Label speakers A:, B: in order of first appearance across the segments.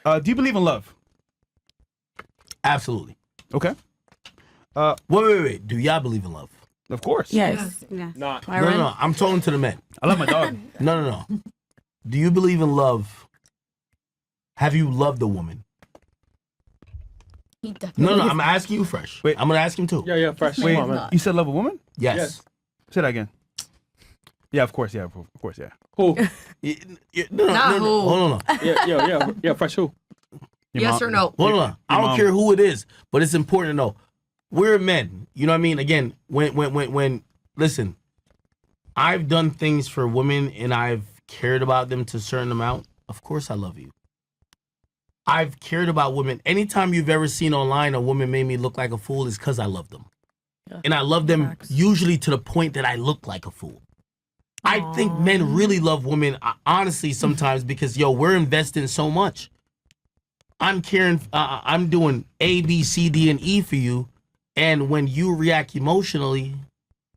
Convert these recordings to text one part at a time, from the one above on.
A: Do you believe in love?
B: Absolutely.
A: Okay.
B: Wait. Do y'all believe in love?
A: Of course.
C: Yes. Yeah.
D: Not.
B: No. I'm talking to the men.
A: I love my dog.
B: No. Do you believe in love? Have you loved a woman? No. I'm asking you, Fresh.
A: Wait.
B: I'm gonna ask him too.
D: Yeah, Fresh.
A: Wait,
D: Come on, man.
A: you said love a woman?
B: Yes.
A: Say that again. Yeah, of course. Yeah, of course. Yeah.
D: Who?
B: No. Hold on.
D: Yeah, Fresh. Who?
A: Your
E: Yes
A: mom-
E: or no?
B: Hold on. I don't care who it is, but it's important to know. We're men. You know what I mean? Again, when listen, I've done things for women and I've cared about them to a certain amount. Of course I love you. I've cared about women. Anytime you've ever seen online a woman made me look like a fool is because I love them. Yeah. And I love them usually to the point that I look like a fool. I think men really love women, honestly, sometimes because, we're investing so much. I'm caring, I'm doing A, B, C, D, and E for you. And when you react emotionally,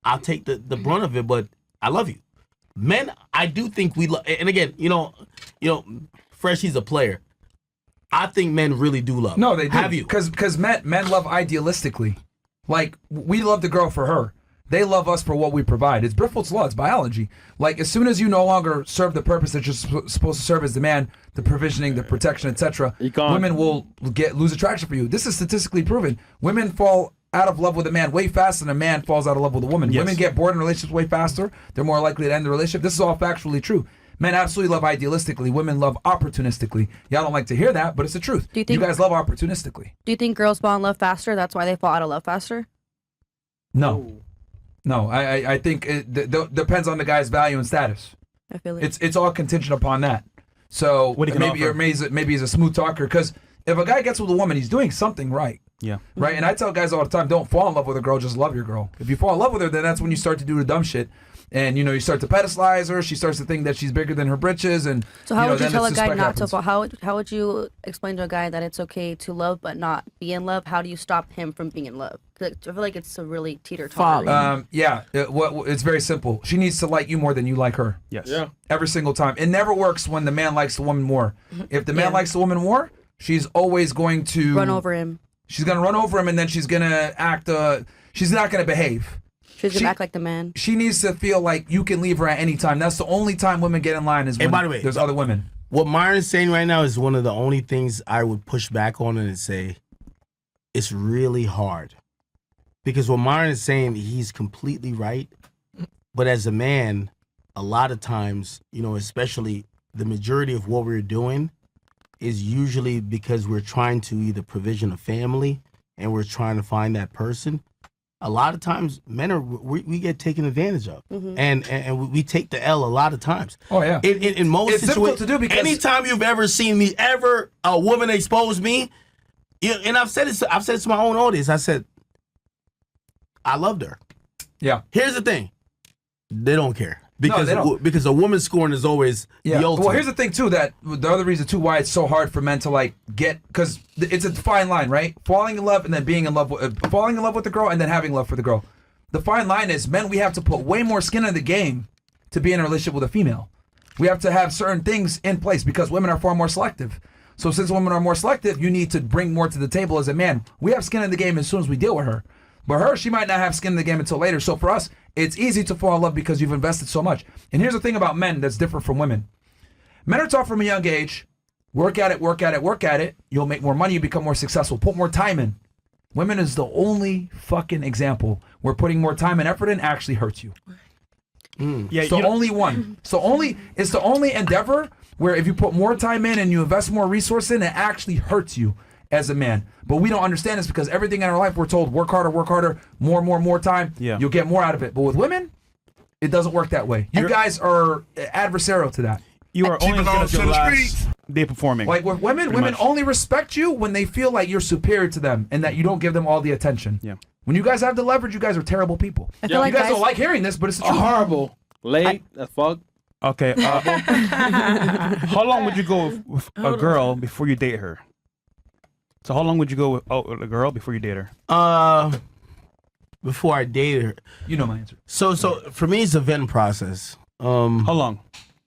B: I'll take the brunt of it, but I love you. Men, I do think we love, and again, Freshy's a player. I think men really do love.
F: No, they do.
B: Have you?
F: Because men love idealistically. Like, we love the girl for her. They love us for what we provide. It's Briffelt's law. It's biology. Like, as soon as you no longer serve the purpose that you're supposed to serve as the man, the provisioning, the protection, etc., women will lose attraction for you. This is statistically proven. Women fall out of love with a man way faster than a man falls out of love with a woman.
A: Yes.
F: Women get bored in relationships way faster. They're more likely to end the relationship. This is all factually true. Men absolutely love idealistically. Women love opportunistically. Y'all don't like to hear that, but it's the truth.
C: Do you think,
F: you guys love opportunistically?
C: Do you think girls fall in love faster? That's why they fall out of love faster?
F: No. No, I think it depends on the guy's value and status.
C: I feel like
F: it's all contingent upon that. So maybe he's a smooth talker, because if a guy gets with a woman, he's doing something right.
A: Yeah.
F: Right? And I tell guys all the time, don't fall in love with a girl, just love your girl. If you fall in love with her, then that's when you start to do the dumb shit. And, you start to pedestalize her. She starts to think that she's bigger than her britches. And
C: so how would you tell a guy not
F: happens.
C: to fall? How would you explain to a guy that it's okay to love but not be in love? How do you stop him from being in love? 'Cause I feel like it's a really teeter-totter.
F: It's very simple. She needs to like you more than you like her.
A: Yes.
D: Yeah.
F: Every single time. It never works when the man likes the woman more. If the man likes the woman more, she's always going to
C: run over him.
F: She's going to run over him, and then she's going to act, she's not going to behave.
C: She's going to act like the man.
F: She needs to feel like you can leave her at any time. That's the only time women get in line is when
B: by the way,
F: there's other women.
B: What Myron's saying right now is one of the only things I would push back on and say it's really hard. Because what Myron is saying, he's completely right. But as a man, a lot of times, especially the majority of what we're doing is usually because we're trying to either provision a family and we're trying to find that person. A lot of times, men we get taken advantage of, and we take the L a lot of times.
F: Oh yeah.
B: In most
F: it's difficult to do because
B: anytime you've ever seen a woman expose me, and I've said it to my own audience. I said, I loved her.
F: Yeah.
B: Here's the thing, they don't care because a woman's scoring is always the ultimate.
F: Well, here's the thing too, that the other reason too why it's so hard for men to get, because it's a fine line, right? Falling in love and then being in love with falling in love with the girl and then having love for the girl. The fine line is, men, we have to put way more skin in the game to be in a relationship with a female. We have to have certain things in place because women are far more selective. So since women are more selective, you need to bring more to the table as a man. We have skin in the game as soon as we deal with her. But she might not have skin in the game until later. So for us, it's easy to fall in love because you've invested so much. And here's the thing about men that's different from women. Men are taught from a young age, work at it. You'll make more money, you become more successful, put more time in. Women is the only fucking example where putting more time and effort in actually hurts you.
A: Yeah,
F: so only one. It's the only endeavor where if you put more time in and you invest more resource in, it actually hurts you as a man. But we don't understand this because everything in our life we're told work harder, more time.
A: Yeah.
F: You'll get more out of it. But with women, it doesn't work that way. You guys are adversarial to that.
A: You are only going to last day performing.
F: Like with women only respect you when they feel like you're superior to them and that you don't give them all the attention.
A: Yeah.
F: When you guys have the leverage, you guys are terrible people.
C: I feel like
F: you guys don't like hearing this, but it's true.
D: Horrible. Late as fuck.
A: Okay. How long would you go with a girl before you date her? So how long would you go with a girl before you date her?
B: Before I dated her.
F: You know my answer.
B: So for me, it's a vetting process.
A: How long?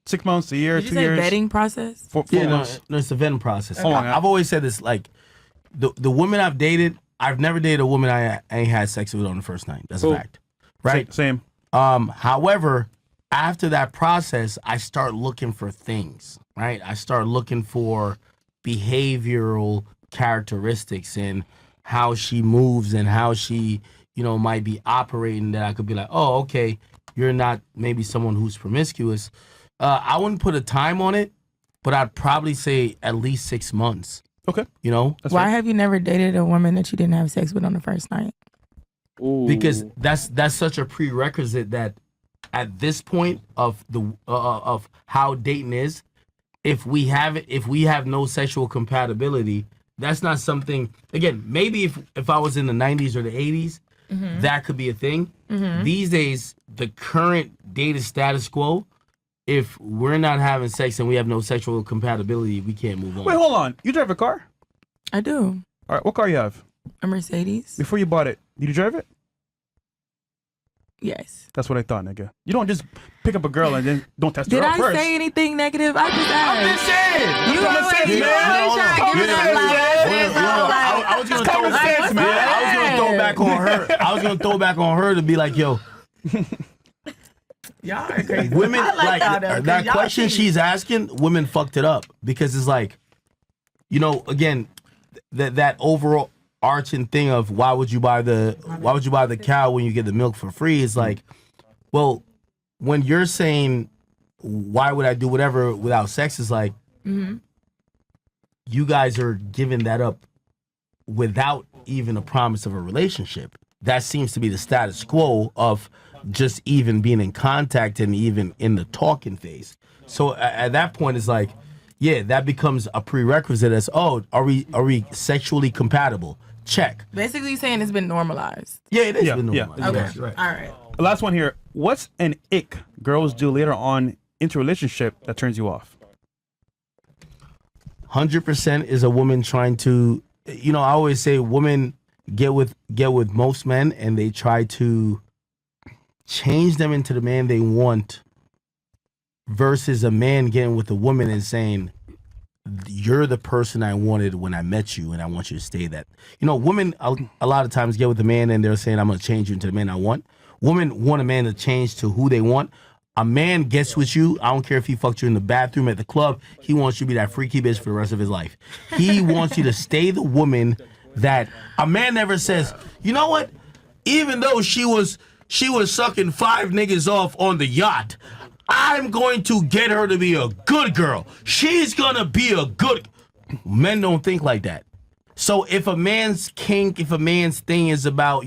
A: 6 months, a year,
E: Did you
A: 2
E: say
A: years?
E: vetting process?
A: Four
B: Yeah,
A: months.
B: no, it's a vetting process.
A: Hold on,
B: I've always said this, like, the women I've dated, I've never dated a woman I ain't had sex with on the first night. That's a fact. Right?
A: Same.
B: However, after that process, I start looking for things, right? I start looking for behavioral characteristics and how she moves and how she, might be operating, that I could be like, oh, okay, you're not maybe someone who's promiscuous. I wouldn't put a time on it, but I'd probably say at least 6 months.
A: Okay.
B: That's
E: Why have you never dated a woman that you didn't have sex with on the first night?
D: Ooh.
B: Because that's such a prerequisite that at this point of the of how dating is, if we have no sexual compatibility, that's not something. Again, maybe if I was in the 90s or the 80s, that could be a thing. These days, the current data status quo, if we're not having sex and we have no sexual compatibility, we can't move on.
A: Wait, hold on. You drive a car?
E: I do.
A: All right. What car you have?
E: A Mercedes?
A: Before you bought it, did you drive it?
E: Yes.
A: That's what I thought, nigga. You don't just pick up a girl and then don't test her
E: Did
A: out
E: I
A: first.
E: say anything negative? I just asked.
B: I'm just saying.
E: You always
B: I was gonna throw back, man. I was gonna throw back on her. I was gonna throw back on her to be like, yo,
E: Y'all are crazy.
B: women
E: I
B: like
E: y'all though, 'cause
B: that
E: y'all
B: question
E: cheat.
B: she's asking. Women fucked it up because it's like, again, that overall arching thing of why would you buy the cow when you get the milk for free is like, well, when you're saying why would I do whatever without sex is like, you guys are giving that up without even a promise of a relationship. That seems to be the status quo of just even being in contact and even in the talking phase. So at that point, it's like, yeah, that becomes a prerequisite as, oh, are we sexually compatible? Check.
E: Basically, you're saying it's been normalized.
B: Yeah, it is.
A: Yeah,
B: been
A: yeah.
B: normalized.
E: Okay. All right.
A: Last one here. What's an ick girls do later on into a relationship that turns you off?
B: 100% is a woman trying to, I always say women get with most men and they try to change them into the man they want versus a man getting with a woman and saying, you're the person I wanted when I met you and I want you to stay that. Women a lot of times get with a man and they're saying, I'm going to change you into the man I want. Women want a man to change to who they want. A man gets with you. I don't care if he fucked you in the bathroom at the club. He wants you to be that freaky bitch for the rest of his life. He wants you to stay the woman that a man never says, you know what? Even though she was sucking 5 niggas off on the yacht, I'm going to get her to be a good girl. She's going to be a good... Men don't think like that. So if a man's kink, if a man's thing is about,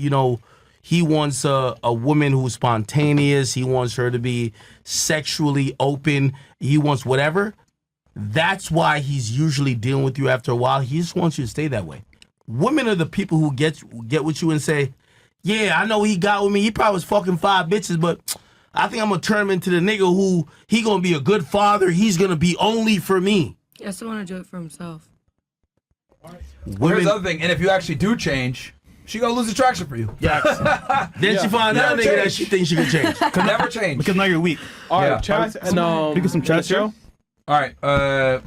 B: he wants a woman who's spontaneous, he wants her to be sexually open, he wants whatever, that's why he's usually dealing with you after a while. He just wants you to stay that way. Women are the people who get with you and say, yeah, I know he got with me. He probably was fucking 5 bitches, but I think I'm going to turn him into the nigga who he going to be a good father. He's going to be only for me.
C: I still want to do it for himself.
F: Well, here's the other thing, and if you actually do change, she gonna lose attraction for you.
B: Yes. Then she find out nigga that she thinks she can change.
F: Can never change.
A: Because now you're weak.
D: All right,
F: Yeah.
D: chat and
A: We get some chat show.
F: All right,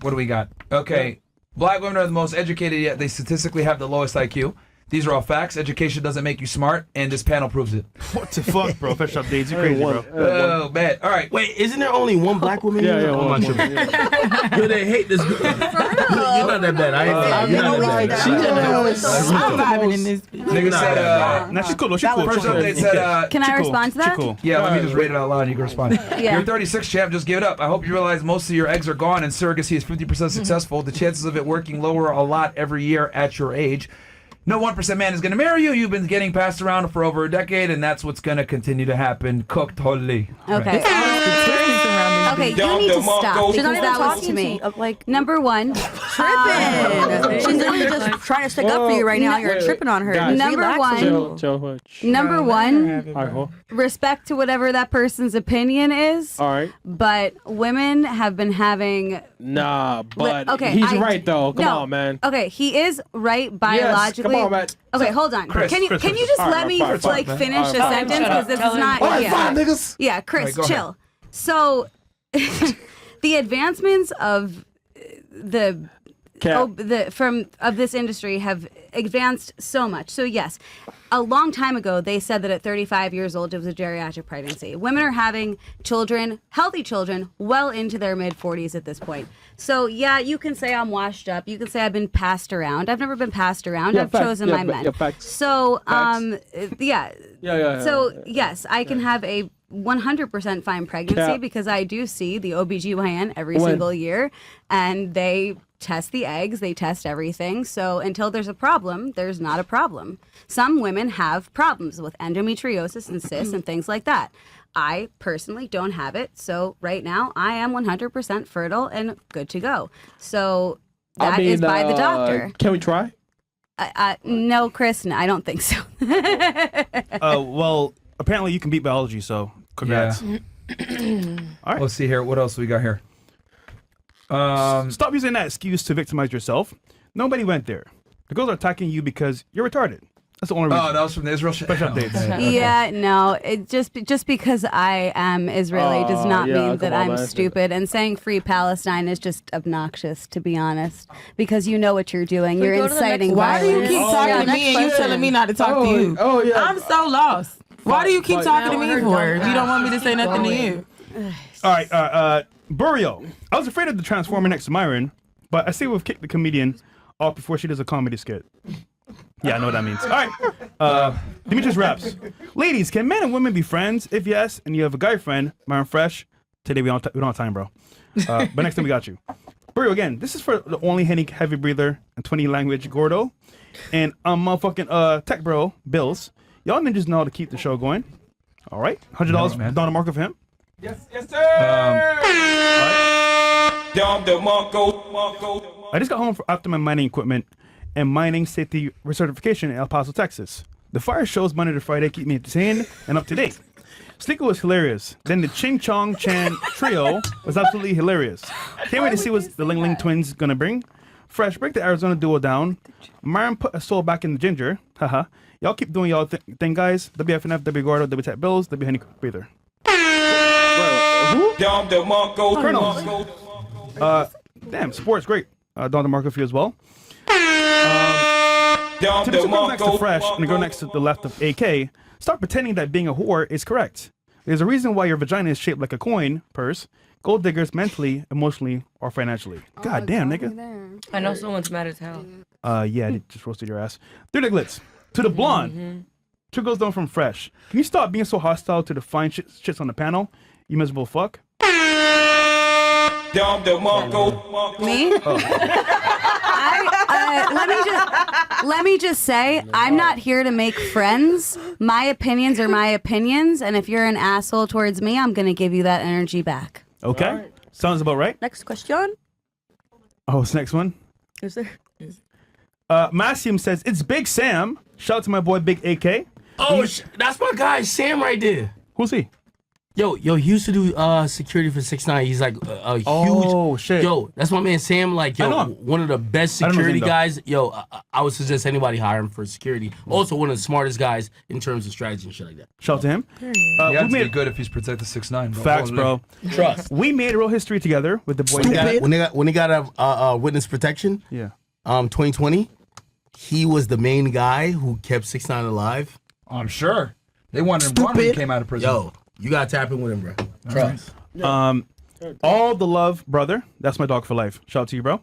F: what do we got? Okay, black women are the most educated, yet they statistically have the lowest IQ. These are all facts. Education doesn't make you smart, and this panel proves it.
A: What the fuck, bro? Fresh updates. You crazy, bro.
F: Oh, man. All right.
B: Wait, isn't there only one black woman?
D: Yeah,
B: here?
D: yeah,
B: Oh,
D: one,
B: my
D: one,
B: shit.
D: yeah.
B: Yo, they hate this girl. You're not that bad. You're not that bad.
E: I'm vibing in this bitch.
F: Nigga said,
A: Nah, she's cool, though. She's cool.
F: first
A: She's cool.
F: update said,
C: Can I respond to that?
A: She cool.
F: yeah, let me just read it out loud and you can respond.
C: Yeah.
F: You're 36, champ. Just give it up. I hope you realize most of your eggs are gone and surrogacy is 50% successful. The chances of it working lower a lot every year at your age. No 1% man is going to marry you. You've been getting passed around for over a decade, and that's what's going to continue to happen. Cooked wholly.
C: Okay. Okay, you need to stop because that was to me. Like number one, tripping. She's literally just trying to stick up for you right now. You're tripping on her.
D: Guys,
C: Number one,
D: All right, hold.
C: respect to whatever that person's opinion is.
D: All right.
C: But women have been having.
D: Nah, but
C: okay,
D: he's right though. Come
C: no,
D: on, man.
C: Okay, he is right biologically.
D: Yes, come on, man.
C: Okay, hold on.
A: Chris,
C: can you just
D: All right,
C: let me
D: fine,
C: like
D: man.
C: finish
D: All
C: a
D: right,
C: sentence because this is not.
B: All right, fine, niggas.
C: Yeah, Chris,
F: All right, go
C: chill. So the advancements of the of this industry have advanced so much. So yes, a long time ago they said that at 35 years old it was a geriatric pregnancy. Women are having children, healthy children, well into their mid 40s at this point. So yeah, you can say I'm washed up. You can say I've been passed around. I've never been passed around. I've chosen my men. So yeah. So yes, I can have a 100% fine pregnancy because I do see the OBGYN every single year, and they test the eggs, they test everything. So until there's a problem, there's not a problem. Some women have problems with endometriosis and cysts and things like that. I personally don't have it. So right now I am 100% fertile and good to go. So that is by the doctor.
D: Can we try?
C: No, Chris, no, I don't think so.
A: Well, apparently you can beat biology, so congrats.
F: Yeah.
A: All right.
F: Let's see here. What else we got here?
A: Stop using that excuse to victimize yourself. Nobody went there. The girls are attacking you because you're retarded. That's the only reason.
F: Oh, that was from the Israel shit.
A: Special updates.
F: Okay.
C: Yeah, no, it just because I am Israeli does not mean that I'm stupid. And saying free Palestine is just obnoxious, to be honest, because you know what you're doing. You're inciting
E: Why do you
C: violence.
E: keep talking to me and you telling me not to talk to you?
D: Oh yeah.
E: I'm so lost. Why do you keep talking to me for if you don't want me to say nothing to you?
A: All right, Burial. I was afraid of the Transformer next to Myron, but I say we've kicked the comedian off before she does a comedy skit. Yeah, I know what that means. All right, Demetrius Raps. Ladies, can men and women be friends? If yes, and you have a guy friend, Myron Fresh, today we don't have time, bro. But next time we got you. Burial again. This is for the only heavy breather and 20 language Gordo, and motherfucking tech bro Bills. Y'all ninjas know how to keep the show going. All right, $100
F: man.
A: down the mark of him.
G: Yes, sir.
A: I just got home after my mining equipment and mining safety recertification in El Paso, Texas. The fire shows Monday to Friday keep me entertained and up to date. Sneaker was hilarious. Then the Ching Chong Chan trio was absolutely hilarious. Can't wait to see what the Ling Ling twins gonna bring. Fresh, break the Arizona duo down. Myron put a soul back in the ginger. Haha. Y'all keep doing y'all thing, guys. WFNF, W Gordo, W Tech Bills, W Henny Breather. Chronicles. Damn, sports great. Don DeMarco for you as well. To the two girls next to Fresh and the girl next to the left of AK, stop pretending that being a whore is correct. There's a reason why your vagina is shaped like a coin purse. Gold diggers mentally, emotionally, or financially. God damn, nigga.
H: I know someone's mad as hell.
A: Yeah, they just roasted your ass. Through the glitz. To the blonde. Two girls down from Fresh. Can you stop being so hostile to the fine shits on the panel? You miserable fuck.
C: Me? Let me just say, I'm not here to make friends. My opinions are my opinions, and if you're an asshole towards me, I'm gonna give you that energy back.
A: Okay. Right. Sounds about right.
C: Next question.
A: Oh, it's next one.
C: Is there?
A: Massium says it's Big Sam. Shout out to my boy Big AK.
B: Oh, that's my guy Sam right there.
A: Who's he?
B: Yo, he used to do security for 6ix9ine. He's like a huge.
A: Oh shit.
B: Yo, that's my man Sam. Like, yo, one of the best security guys. Yo, I would suggest anybody hire him for security. Also, one of the smartest guys in terms of strategy and shit like that.
A: Shout out to him.
F: He has to be good if he's protected 6ix9ine. Bro.
A: Facts, bro.
B: Trust.
A: We made real history together with the boys.
B: When they got a witness protection.
A: Yeah.
B: 2020, he was the main guy who kept 6ix9ine alive.
F: I'm sure they wanted him when he came out of prison.
B: Yo. You gotta tap in with him, bro. Trust.
A: All the love, brother. That's my dog for life. Shout out to you, bro.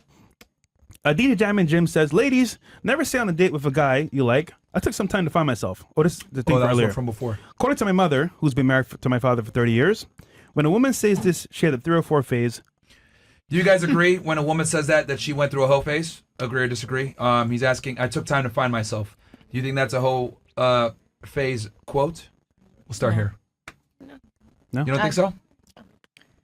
A: DJ Jammin' Jim says, ladies, never stay on a date with a guy you like. I took some time to find myself. Oh, this is the thing
F: that
A: earlier.
F: Was from before.
A: According to my mother, who's been married to my father for 30 years, when a woman says this, she had a 3 or 4 phase.
F: Do you guys agree when a woman says that she went through a hoe phase? Agree or disagree? He's asking, I took time to find myself. Do you think that's a hoe phase quote? We'll start here.
A: No?
F: You don't think so?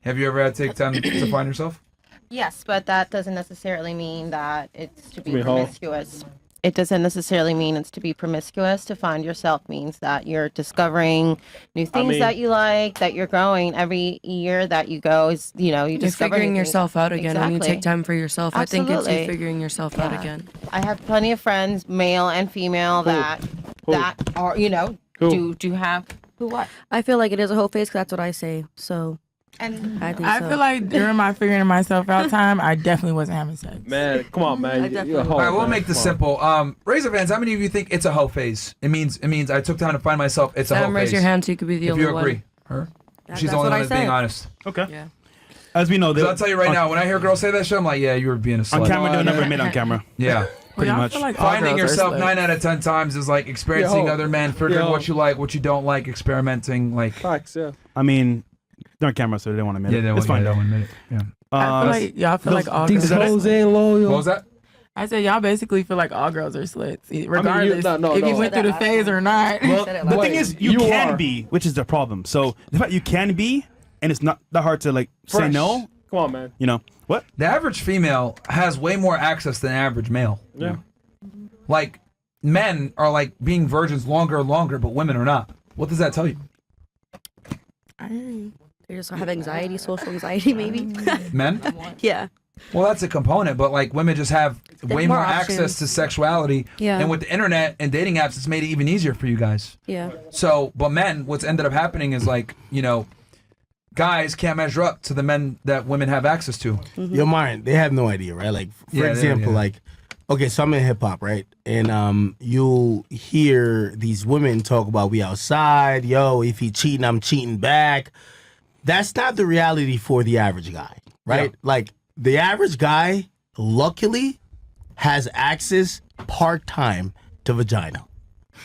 F: Have you ever had to take time to find yourself?
H: Yes, but that doesn't necessarily mean that it's to be promiscuous. It doesn't necessarily mean it's to be promiscuous. To find yourself means that you're discovering new things that you like, that you're growing every year that you go. Is you're
I: figuring yourself out again when you take time for yourself.
H: Absolutely.
I: I think it's you figuring yourself out again.
H: I have plenty of friends, male and female, that are do have. What?
C: I feel like it is a whole phase because that's what I say. So
H: And
I: I think
E: I
I: so.
E: feel like during my figuring myself out time, I definitely wasn't having sex.
D: Man, come on, man. You're a hoe,
F: All right, we'll
D: man.
F: make this
D: Come on.
F: simple. Razor fans, how many of you think it's a hoe phase? It means I took time to find myself. It's a hoe
I: Raise
F: phase.
I: your hand so you could be the
F: If
I: only
F: you agree,
I: one.
F: her.
I: That's
F: She's the only
I: what
F: one
I: I
F: that's being
I: said.
F: honest.
A: Okay.
I: Yeah.
A: As we know,
F: 'Cause I'll tell you right now, when I hear girls say that shit, I'm like, yeah, you were being a slut.
A: on camera, they'll never admit on camera.
F: Yeah.
A: Pretty
E: Well, I
A: much.
E: feel like all
F: Finding
E: girls are
F: yourself
E: sluts.
F: 9 out of 10 times is like experiencing
D: Yo.
F: other men, figuring
D: Yo.
F: what you like, what you don't like, experimenting. Like,
D: Facts, yeah.
A: I mean, they're on camera, so they don't want to admit it. It's fine though.
F: Yeah.
E: I feel like y'all feel like all
D: These
E: girls.
D: hoes ain't loyal.
F: What was that?
E: I said y'all basically feel like all girls are sluts, regardless
D: no,
E: if you
D: no.
E: went through the phase or not.
A: Well,
C: Said it
A: the
C: last
A: thing
D: week.
A: is, you
D: You
A: can
D: are.
A: be, which is the problem. So the fact you can be, and it's not that hard to like say
D: Fresh.
A: no.
D: Come on, man.
A: You know what?
F: The average female has way more access than average male.
D: Yeah.
F: Like, men are like being virgins longer and longer, but women are not. What does that tell you?
E: I hear you.
C: They just have anxiety, social anxiety, maybe.
F: Men?
C: Yeah.
F: Well, that's a component, but like women just have way
C: more
F: more
C: options.
F: access to sexuality.
C: Yeah.
F: And with the internet and dating apps, it's made it even easier for you guys.
C: Yeah.
F: So, but men, what's ended up happening is like, you know, guys can't measure up to the men that women have access to.
B: Yo, Myron, they have no idea, right? Like, for
F: Yeah,
B: example,
F: yeah.
B: like, okay, so I'm in hip hop, right? And you'll hear these women talk about we outside, yo, if he cheating, I'm cheating back. That's not the reality for the average guy, right?
F: Yeah.
B: Like, the average guy, luckily, has access part-time to vagina.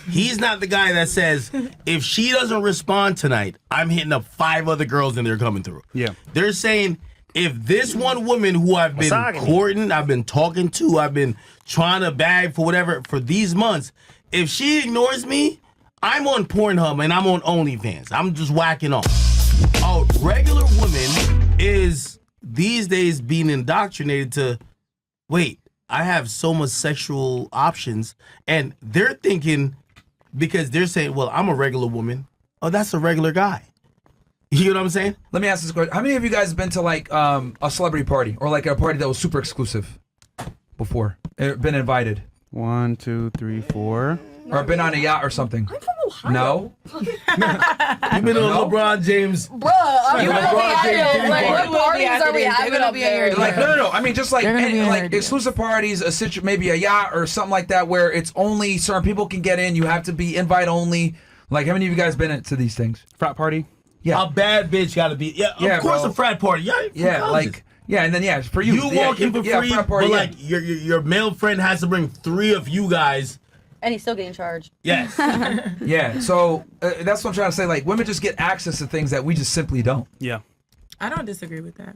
B: He's not the guy that says, if she doesn't respond tonight, I'm hitting up 5 other girls and they're coming through.
A: Yeah.
B: They're saying, if this one woman who I've been courting, I've been talking to, I've been trying to bag for whatever for these months, if she ignores me, I'm on Pornhub and I'm on OnlyFans. I'm just whacking off. A regular woman is these days being indoctrinated to, wait, I have so much sexual options, and they're thinking, because they're saying, well, I'm a regular woman. Oh, that's a regular guy. You know what I'm saying?
F: Let me ask this question. How many of you guys have been to like a celebrity party or like a party that was super exclusive before? Been invited?
A: 1, 2, 3, 4.
F: Or been on a yacht or something? I'm from Ohio. No?
B: You've been on LeBron James.
J: Bruh, I'm
B: You
J: from
B: LeBron
J: Ohio.
B: James
J: Like,
B: party.
J: what parties are we having up there?
F: Like no. I mean, just like
E: They're gonna be in
F: like
E: there.
F: exclusive parties, maybe a yacht or something like that, where it's only certain people can get in. You have to be invite only. Like, how many of you guys been to these things?
A: Frat party.
F: Yeah.
B: A bad bitch got to be. Yeah,
F: Yeah,
B: of course,
F: bro.
B: a frat party. Yeah,
F: Yeah,
B: colleges.
F: like and then for you,
B: you walk in for free,
F: frat party,
B: but
F: yeah.
B: like your male friend has to bring 3 of you guys.
C: And he's still getting charged.
B: Yes.
F: Yeah, so that's what I'm trying to say. Like, women just get access to things that we just simply don't.
A: Yeah.
E: I don't disagree with that.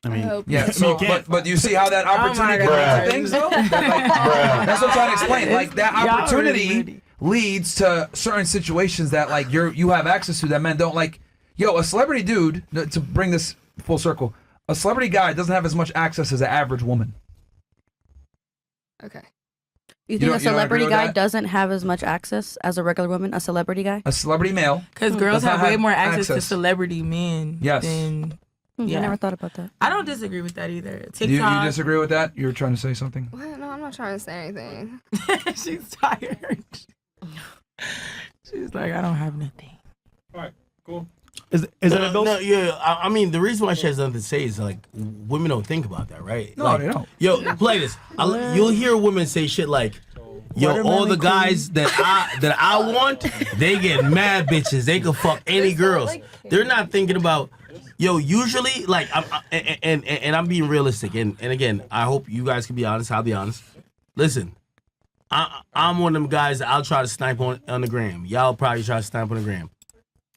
A: I mean,
F: Yeah,
A: I mean,
F: so
A: you can't.
F: but you see how that opportunity
E: God.
F: leads to things though? That's what I'm trying to explain. Like that
E: Y'all
F: opportunity
E: really
F: leads to certain situations that like you have access to that men don't. Like, yo, a celebrity dude, to bring this full circle, a celebrity guy doesn't have as much access as an average woman.
J: Okay.
C: You think
F: don't-
C: a
F: you don't
C: celebrity
F: agree with
C: guy
F: that?
C: doesn't have as much access as a regular woman? A celebrity guy?
F: A celebrity male.
E: Because girls
F: does not
E: have way
F: have
E: more access to
F: access.
E: celebrity men
F: Yes.
E: than.
C: I
E: Yeah.
C: never thought about that.
E: I don't disagree with that either.
F: Do you
E: TikTok.
F: disagree with that? You're trying to say something?
J: What? No, I'm not trying to say anything.
E: She's tired. She's like, I don't have nothing.
D: All right, cool.
A: Is that a bill?
B: No, yeah. I mean, the reason why she has nothing to say is like women don't think about that, right?
F: No,
B: like,
F: they don't.
B: Yo, play this. You'll hear women say shit like, "Yo, all the guys that I want, they get mad bitches. They can fuck any girls. They're not thinking about." Yo, usually, like, I'm being realistic, and again, I hope you guys can be honest. I'll be honest. Listen, I'm one of them guys that I'll try to snipe on the gram. Y'all probably try to snipe on the gram.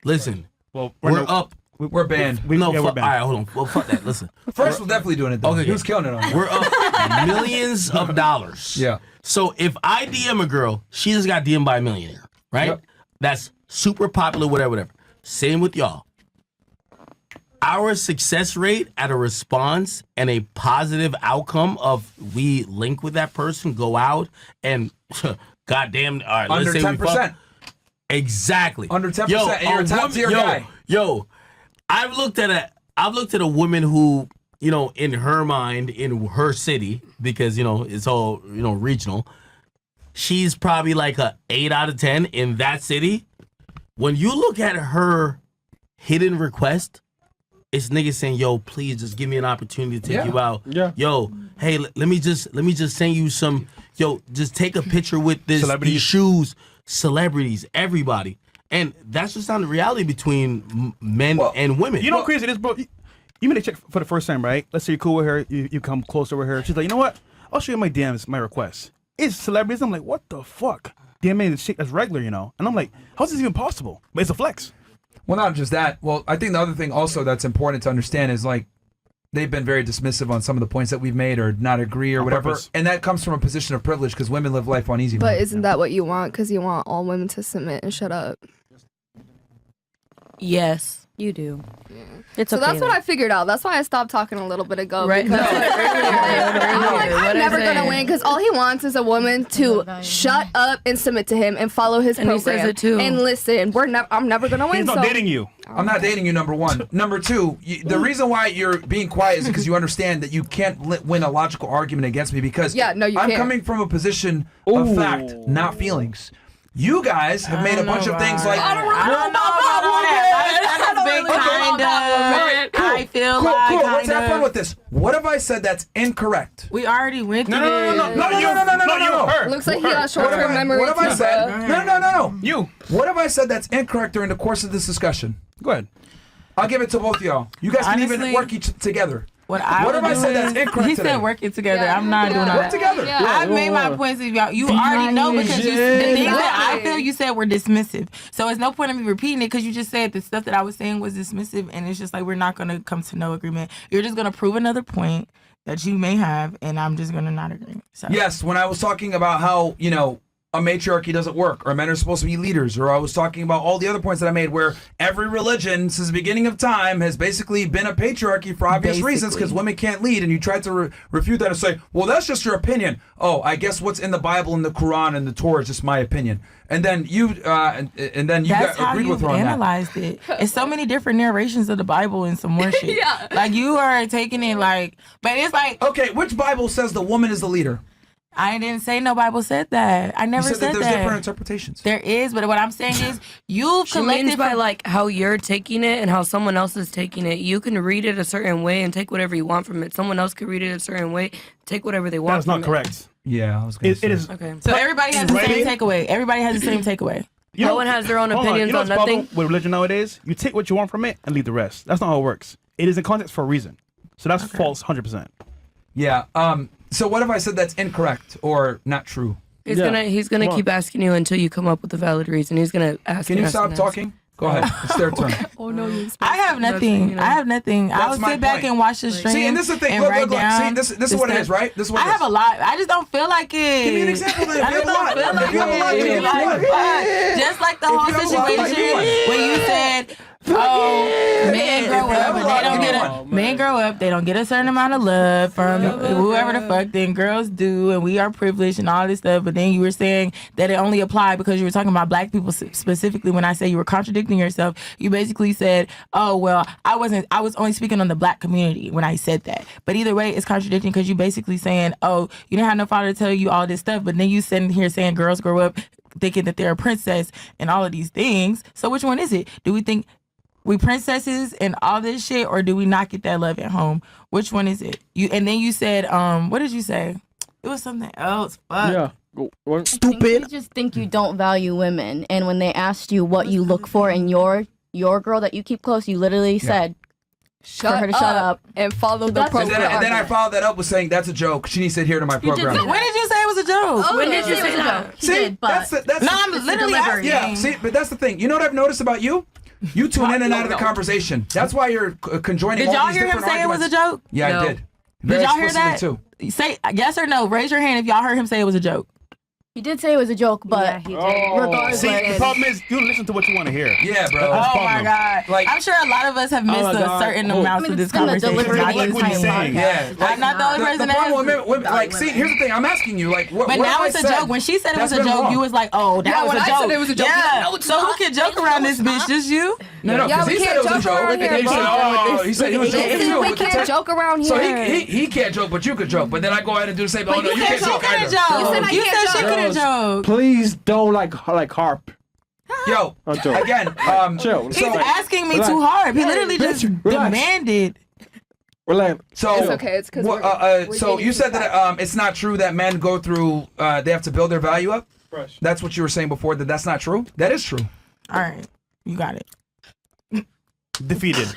B: Listen,
A: Well,
B: we're up.
F: We're banned.
A: We,
B: No,
A: yeah, we're
B: fuck. All
A: banned.
B: right, hold on. Well, fuck that. Listen,
F: First, we're definitely doing it though.
B: Okay,
F: He was killing it on it.
B: we're up millions of dollars.
F: Yeah.
B: So if I DM a girl, she just got DM'd by a millionaire, right?
F: Yep.
B: That's super popular, whatever. Same with y'all. Our success rate at a response and a positive outcome of we link with that person, go out, and goddamn, all right,
F: Under
B: let's say we
F: 10%.
B: fuck. Exactly.
F: Under 10%, and you're a top tier guy.
B: Yo, I've looked at a woman who, you know, in her mind, in her city, because, you know, it's all, you know, regional. She's probably like a 8 out of 10 in that city. When you look at her hidden request, it's niggas saying, yo, please just give me an opportunity to take you out.
D: Yeah.
B: Yo, hey, let me just send you some. Yo, just take a picture with these shoes. Celebrities, everybody, and that's just not the reality between men and women.
A: You know, crazy this, bro. You meet a chick for the first time, right? Let's say you're cool with her. You come closer with her. She's like, you know what? I'll show you my DMs, my requests. It's celebrities. I'm like, what the fuck? DM is shit that's regular, you know? And I'm like, how's this even possible? But it's a flex.
F: Well, not just that. Well, I think the other thing also that's important to understand is like they've been very dismissive on some of the points that we've made or not agree or whatever.
A: Purpose.
F: And that comes from a position of privilege because women live life on easy
J: But
F: mode.
J: isn't that what you want? Because you want all women to submit and shut up.
I: Yes.
C: You do.
I: It's
J: So
I: okay.
J: that's what I figured out. That's why I stopped talking a little bit ago.
I: Right.
J: Because
I: No,
J: I'm like, I'm never gonna win because all he wants is a woman to shut up and submit to him and follow his
I: And he
J: program
I: says it too.
J: and listen. I'm never gonna win.
A: He's not
J: so
A: dating you.
F: I'm not dating you, number one. Number two, the reason why you're being quiet is because you understand that you can't win a logical argument against me because
J: Yeah, no, you
F: I'm
J: can't.
F: coming from a position of fact, not feelings. You guys have made a bunch of things like
E: I don't know about that. That's been I feel like
F: cool. Let's have fun
E: kinda.
F: with this. What have I said that's incorrect?
E: We already went through
A: No,
F: No.
A: her.
J: Looks like he
A: Her.
J: got short-term memory.
F: What have I
J: too,
F: said?
J: bro.
F: No.
A: You.
F: What have I said that's incorrect during the course of this discussion?
A: Go ahead.
F: I'll give it to both of y'all. You guys can even
E: Honestly,
F: work each together.
E: What
F: have I said that's incorrect
E: He
F: today?
E: said working together. I'm not doing all
F: Work
E: that.
F: together.
J: Yeah.
E: I've made my points. You already know because the things that I feel you said were dismissive. So it's no point in me repeating it because you just said the stuff that I was saying was dismissive, and it's just like we're not going to come to no agreement. You're just going to prove another point that you may have, and I'm just going to not agree. So.
F: Yes, when I was talking about how, a matriarchy doesn't work or men are supposed to be leaders, or I was talking about all the other points that I made where every religion since the beginning of time has basically been a patriarchy for obvious reasons because women can't lead, and you tried to refute that and say, well, that's just your opinion. Oh, I guess what's in the Bible and the Quran and the Torah is just my opinion. And then you
E: That's how
F: agreed with
E: you've
F: her on that.
E: analyzed it. It's so many different narrations of the Bible and some more shit.
J: Yeah.
E: Like you are taking it like, but it's like,
F: Okay, which Bible says the woman is the leader?
E: I didn't say no Bible said that. I never
F: You said that
E: said
F: there's different interpretations.
E: There is, but what I'm saying is you've
I: She means
E: collected
I: by like how you're taking it and how someone else is taking it. You can read it a certain way and take whatever you want from it. Someone else can read it a certain way, take whatever they want.
A: That's not
I: from
A: correct.
F: Yeah, I was going to say.
A: It is.
I: Okay.
E: So everybody has the
A: Writing?
E: same takeaway. Everybody has the same takeaway.
I: No one has their own
A: hold
I: opinions
A: you know
I: on
A: what's the problem
I: nothing.
A: with religion nowadays? You take what you want from it and leave the rest. That's not how it works. It is in context for a reason. So that's false 100%.
F: Yeah. So what have I said that's incorrect or not true?
I: He's gonna keep asking you until you come up with a valid reason. He's gonna ask.
F: Can you
I: and ask
F: stop
I: and ask.
F: talking? Go ahead. It's their turn.
J: Oh no, you.
E: I have nothing. I have nothing. I'll
F: my
E: sit back
F: point.
E: and watch the stream.
F: See, and this is the thing.
E: And
F: Look.
E: write
F: See,
E: down
F: this is
E: the
F: what it
E: stuff.
F: is, right? This is what
E: I
F: it
E: have
F: is.
E: a lot. I just don't feel like it.
F: Give me an example then. If
E: I
F: you
E: just
F: have a lot.
E: don't feel like
F: If you have a lot, give me
E: it.
F: one.
E: Like, just like the whole
F: you have a lot, give me
E: situation
F: one.
E: when you said, men grow up and they don't get men grow up, they don't get a certain amount of love from whoever the fuck then girls do, and we are privileged and all this stuff. But then you were saying that it only applied because you were talking about black people specifically. When I say you were contradicting yourself, you basically said, oh well, I was only speaking on the black community when I said that. But either way, it's contradicting because you basically saying, oh, you didn't have no father to tell you all this stuff, but then you sitting here saying girls grow up thinking that they're a princess and all of these things. So which one is it? Do we think we princesses and all this shit, or do we not get that love at home? Which one is it? And then you said, what did you say? It was something else. Fuck.
D: Yeah.
H: Stupid. You just think you don't value women, and when they asked you what you look for in your girl that you keep close, you literally said for her to shut up
J: and follow the
H: That's-
J: program.
F: And then I followed that up with saying that's a joke. She needs to adhere to my program.
E: When did you say it was a joke?
H: When did you say that? He
F: See,
H: did, but
F: that's
E: No, I'm literally asking.
F: yeah. See, but that's the thing. You know what I've noticed about you? You tune in and out of the conversation. That's why you're conjoining.
E: Did
F: all
E: y'all
F: these
E: hear him
F: different
E: say it was a
F: arguments.
E: joke?
F: Yeah,
I: No.
F: I did.
E: Did
F: Very
E: y'all hear that?
F: explicitly, too.
E: Say yes or no. Raise your hand if y'all heard him say it was a joke.
H: he did say it was a joke, but
C: Yeah, he did.
H: regardless,
A: See, the problem is you listen to what you want to hear.
F: Yeah, bro.
A: That's
E: Oh
A: the
E: my
A: problem.
E: God.
F: Like-
E: I'm sure a lot of us have missed
D: my
E: a
D: God.
E: certain
D: Oh.
E: amounts of this
H: it's been a
E: conversation.
H: deliberate
A: I like what he's saying.
F: Yeah,
E: I'm not the only person
F: the
E: that
F: problem
E: has
F: with women, like, see, here's the thing. I'm asking you, like, what?
E: But
F: what
E: now
F: have
E: it's
F: I
E: a
F: said
E: joke. When she said it was
F: that's
E: a
F: been
E: joke,
F: wrong?
E: you was like, "Oh, that
J: Yeah,
E: was
J: when
E: a
J: I
E: joke."
J: said it was a joke,
E: Yeah.
J: no, it's
E: So who
J: not.
E: can joke around this bitch? Just you?
F: No,
J: Yeah,
F: because
J: we
F: he said
J: can't
F: it was a
J: joke
F: joke.
J: around here,
F: He said,
J: bro.
F: he said he was joking
J: Listen,
F: too.
J: we
F: with the
J: can't joke around
F: So
J: here.
F: he can't joke, but you could joke. But then I go ahead and do the same. Oh no, you can't joke either.
E: joke.
J: You said I
E: You
J: can't
E: said she
J: joke.
E: couldn't joke.
D: Please don't like harp.
F: Yo, again,
D: chill.
E: He's asking me too hard. He literally just demanded.
D: Relax.
F: So
J: It's okay. It's because
F: so you said that it's not true that men go through they have to build their value up. That's what you were saying before. That's not true. That is true.
E: All right, you got it.
A: Defeated.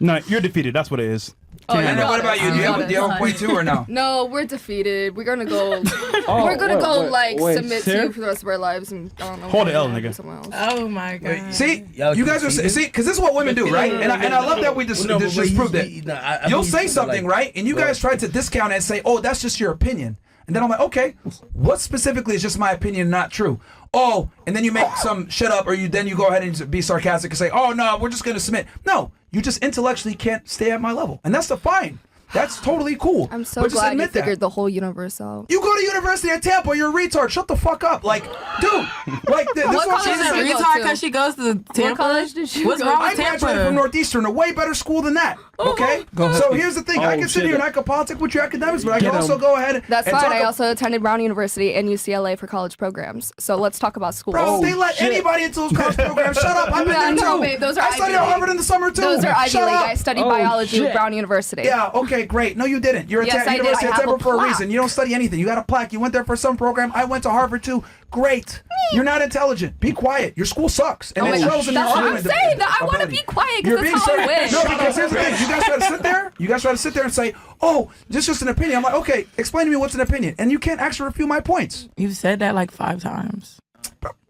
A: No, you're defeated. That's what it is.
J: Oh,
F: And then what about you? Do you have a point too or no?
J: No, we're defeated. We're gonna go. We're gonna go submit to you for the rest of our lives and I don't know.
A: Hold the L, nigga.
E: Oh my god.
F: See, you guys are because this is what women do, right? And I love that we just proved it. You'll say something, right? And you guys try to discount it and say, "Oh, that's just your opinion." And then I'm like, "Okay, what specifically is just my opinion, not true?" Oh, and then you make some shit up, or you go ahead and be sarcastic and say, "Oh no, we're just gonna submit." No, you just intellectually can't stay at my level, and that's fine. That's totally cool.
J: I'm so glad you figured the whole universe out.
F: You go to university at Tampa, you're a retard. Shut the fuck up. Like, dude, like this
J: What
F: is what
J: college
E: She's a
J: did you go
E: retard
J: to?
E: because she goes to Tampa.
J: What college did you
E: What's
J: go
E: wrong
J: to?
F: I
E: with
F: graduated
E: Tampa?
F: from Northeastern, a way better school than that. Okay? So here's the thing. I can sit here and I can politic with your academics, but I can also go ahead
J: That's
F: and
J: fine.
F: talk
J: I also attended Brown University and UCLA for college programs. So let's talk about school.
F: Bro, they let anybody into those college programs. Shut up. I've been there
J: No,
F: too.
J: babe, those are
F: I studied
J: Ivy
F: at
J: League.
F: Harvard in the summer too.
J: Those are Ivy
F: Shut
J: League.
F: up.
J: I studied biology with Brown University.
F: Yeah, okay, great. No, you didn't. You're
J: Yes,
F: at
J: I did.
F: University
J: I
F: of
J: have
F: Tampa
J: a
F: for a
J: plaque.
F: reason. You don't study anything. You got a plaque. You went there for some program. I went to Harvard too. Great. You're not intelligent. Be quiet. Your school sucks. And it shows in your
J: That's what I'm
F: argument
J: saying. That I want to
F: ability.
J: be quiet
F: You're
J: because
F: being
J: that's how I
F: serious.
J: win.
F: No, because here's the thing. You guys try to sit there. You guys try to sit there and say, "Oh, this is just an opinion." I'm like, "Okay, explain to me what's an opinion." And you can't actually refute my points.
E: You've said that like 5 times.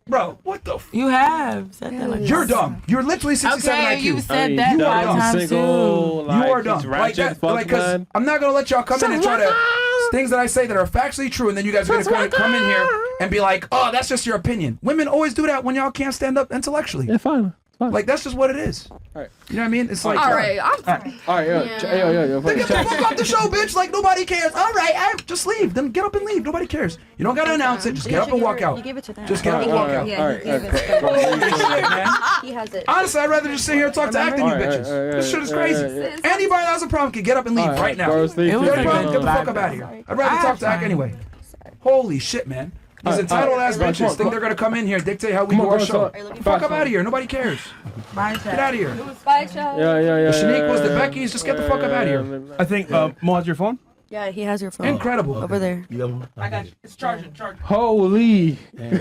F: Bro, what the?
E: You have said that like
F: You're dumb. You're literally 67
E: Okay,
F: IQ.
E: you said that 5 times too.
F: You are dumb. Like that, because I'm not gonna let y'all come in and try to things that I say that are factually true, and then you guys are gonna come in here and be like, "Oh, that's just your opinion." Women always do that when y'all can't stand up intellectually.
D: Yeah, fine.
F: Like that's just what it is.
D: Right.
F: You know what I mean? It's like,
J: All right,
D: All right, yo.
F: then get the fuck off the show, bitch. Like nobody cares. All right, just leave. Then get up and leave. Nobody cares. You don't gotta announce it. Just get up and walk out.
C: You give it to them.
F: Just get up and walk out.
C: Yeah, he gave it to them.
F: Holy shit, man.
C: He has it.
F: Honestly, I'd rather just sit here and talk to acting you bitches. This shit is crazy. Anybody that has a problem can get up and leave right now.
E: It was
F: Get
E: a
F: the
E: good
F: fuck up out of here. I'd rather talk to Ack anyway. Holy shit, man. These entitled ass bitches think they're gonna come in here and dictate how we do our show. Fuck up out of here. Nobody cares. Get out of here.
J: Bye, Chad.
D: Yeah.
F: The Shanique was the Becky's. Just get the fuck up out of here.
A: I think Mo has your phone.
I: Yeah, he has your phone.
F: Incredible.
I: Over there.
G: I got you. It's charging.
D: Holy.
C: I
F: Fucking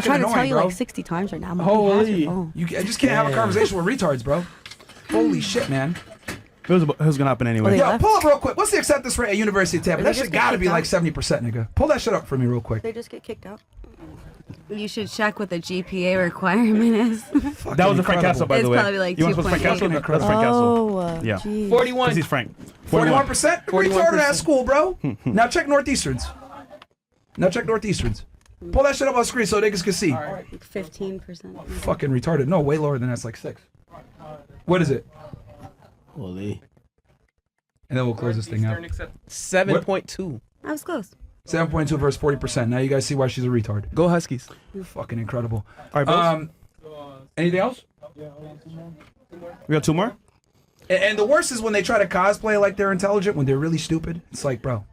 C: tried to tell
F: annoying,
C: you
F: bro.
C: like 60 times right now.
D: Holy.
F: You just can't have a conversation with retards, bro. Holy shit, man.
A: It was gonna happen anyway.
F: Yo, pull up real quick. What's the acceptance rate at University of Tampa? That shit gotta be like 70%, nigga. Pull that shit up for me real quick.
C: They just get kicked out. You should check what the GPA requirement is.
A: That was a Frank Castle, by the way.
C: It's probably like
A: you want to Frank
C: 2.8.
A: Castle? That's Frank Castle.
C: Oh,
A: Yeah.
C: geez.
G: 41.
A: Because he's Frank.
F: 41%? Retarded ass school, bro. Now check Northeasterns. Pull that shit up on screen so niggas can see.
C: Like 15%.
F: Fucking retarded. No, way lower than that's like 6. What is it?
B: Holy.
F: And then we'll close this thing out.
G: 7.2.
C: I was close.
F: 7.2 versus 40%. Now you guys see why she's a retard.
G: Go Huskies.
F: Fucking incredible.
A: All right, boss.
F: Anything else?
A: We got 2 more?
F: And the worst is when they try to cosplay like they're intelligent when they're really stupid. It's like, bro.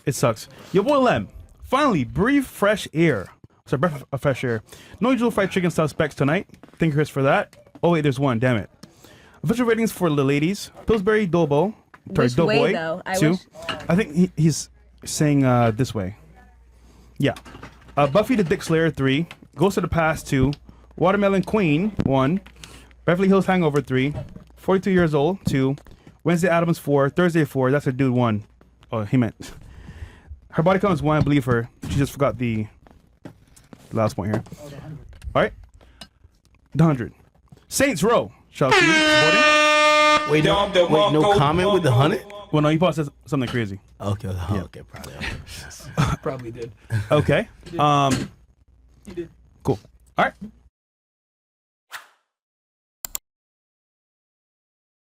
A: It sucks. Your boy Lem. Finally, breathe fresh air. So breath of fresh air. No usual fried chicken style specs tonight. Thank you, Chris, for that. Oh wait, there's one. Damn it. Official ratings for the ladies. Pillsbury Doughboy.
C: Which way, though? I
A: 2.
C: wish-
A: I think he's saying this way. Yeah. Buffy the Dick Slayer 3. Ghost of the Past 2. Watermelon Queen 1. Beverly Hills Hangover 3. 42 Years Old 2. Wednesday Addams 4. Thursday 4. That's a dude 1. Oh, he meant. Her body count is 1. I believe her. She just forgot the last point here. All right. The 100. Saints Row. Shout out to you.
B: Wait, no comment with the 100?
A: Well, no, he probably said something crazy.
B: Okay, okay, probably.
F: Probably did.
A: Okay. Cool. All right.